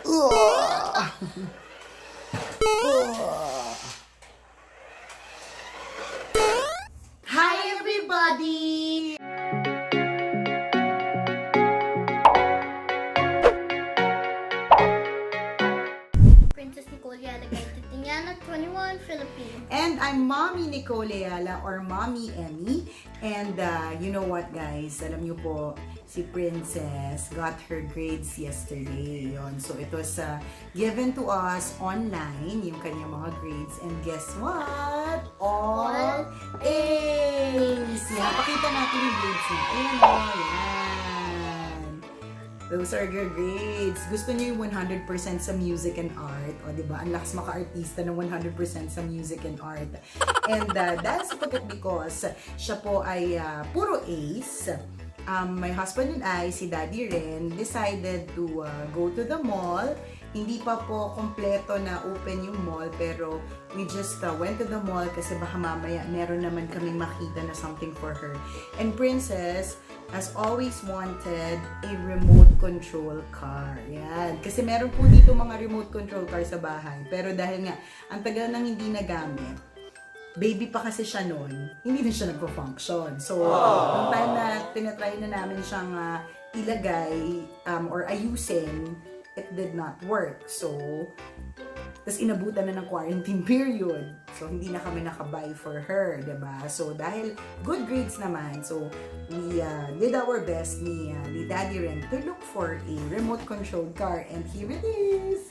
Hi everybody! Princess Nicolehyala, itong anak, 21, Philippines. And I'm Mommy Nicolehyala or Mommy Emmy. And you know what guys, alam niyo po, si Princess got her grades yesterday. Yon. So it was given to us online, yung kanyang mga grades. And guess what? All A's! Yan, pakita natin yung grades niya. Ayan o, yan. Those are your grades. Gusto niyo yung 100% sa music and art. O, diba? Ang lakas maka-artista ng 100% sa music and art. And that's because siya po ay puro A's. My husband and I, si Daddy rin, decided to go to the mall. Hindi pa po kompleto na open yung mall, pero we just went to the mall kasi baka mamaya meron naman kaming makita na something for her. And Princess has always wanted a remote control car. Yan. Kasi meron po dito mga remote control car sa bahay. Pero dahil nga, ang tagal nang hindi nagamit, baby pa kasi siya noon, hindi na siya nagpo-function. So, nung time na tinatry na namin siyang ilagay or ayusin, it did not work. So, tas inabutan na ng quarantine period. So, hindi na kami nakabuy for her, diba? So, dahil good grades naman, so, we did our best ni Daddy rin to look for a remote controlled car. And here it is!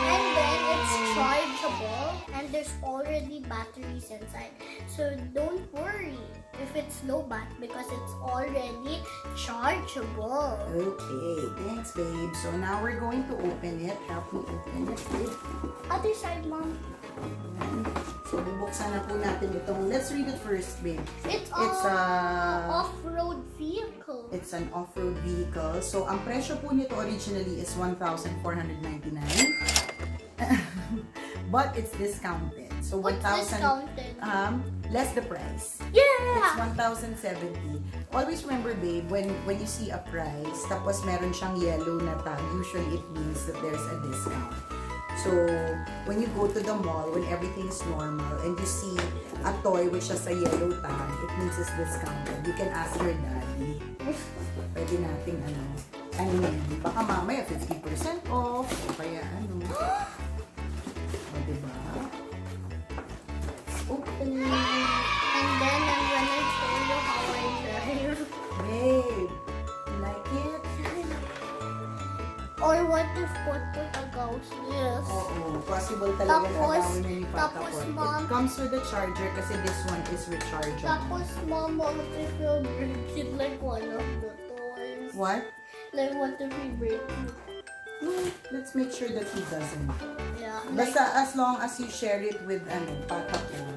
And then it's chargeable and there's already batteries inside. So don't worry if it's low bat because it's already chargeable. Okay, thanks babe. So now we're going to open it. Help me open it, babe. Other side, Mom. So bubuksan na po natin itong, let's read it first, babe. It's off-road vehicle. It's an off-road vehicle. So ang presyo po nito originally is 1,499. But it's discounted. So What's 1,000 discounted? Less the price. Yeah! It's 1,070. Always remember, babe, when you see a price, tapos meron siyang yellow na tag, usually it means that there's a discount. So, when you go to the mall, when everything is normal, and you see a toy which has a yellow tag, it means it's discounted. You can ask your daddy. Pwede nating ano yan, baka mamaya 50% off, o kaya ano. O, diba? Open. And then I'm gonna show you how I drive. Babe, you like it? Or what if pagkagaws? Yes. Oo, possible talaga na agawin na ni Papa tapos, Paul. Mom, It comes with a charger kasi this one is rechargeable. tapos Mom, what if you break it like one of the toys? What? Like what if we break it? No, let's make sure that he doesn't. Yeah. Basta as long as you share it with Papa Paul,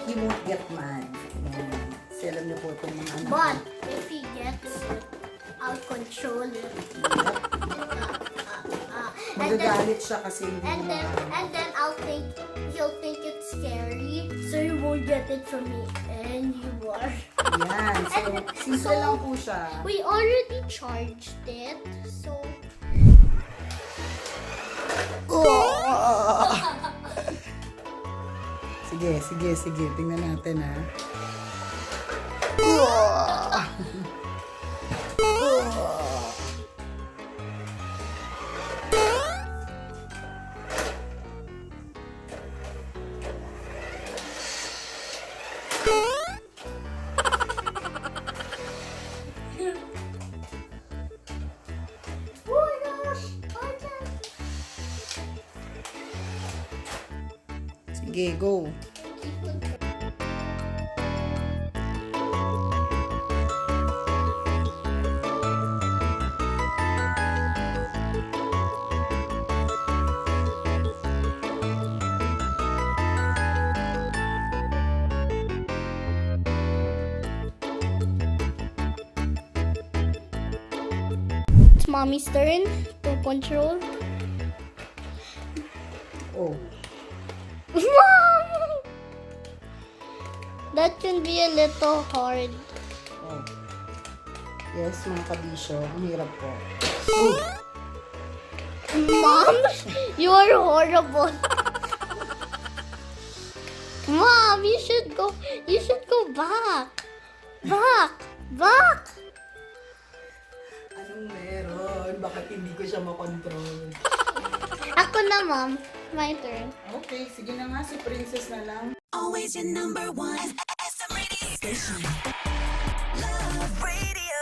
he won't get mad. Yan. Kasi alam niyo po itong mga anak. But if he gets it, I'll control it. Magagalit siya kasi hindi And then he'll think it's scary, so he won't get it from me anymore. Yan. So, simple lang po siya. We already charged it, so Sige. Tingnan natin, ha. oh my gosh, I can't. Sige, go. It's Mommy's turn to control. Oh. Mom! That can be a little hard. Oh. Yes, mga kabisyo. Ang hirap po. Oh. Mom, you are horrible. Mom, you should go back. Back. Anong meron? Bakit hindi ko siya makontrol? Ako na, Mom. My turn. Okay, sige na nga, si Princess na lang. Always your number one. SM Radio Station. Love Radio.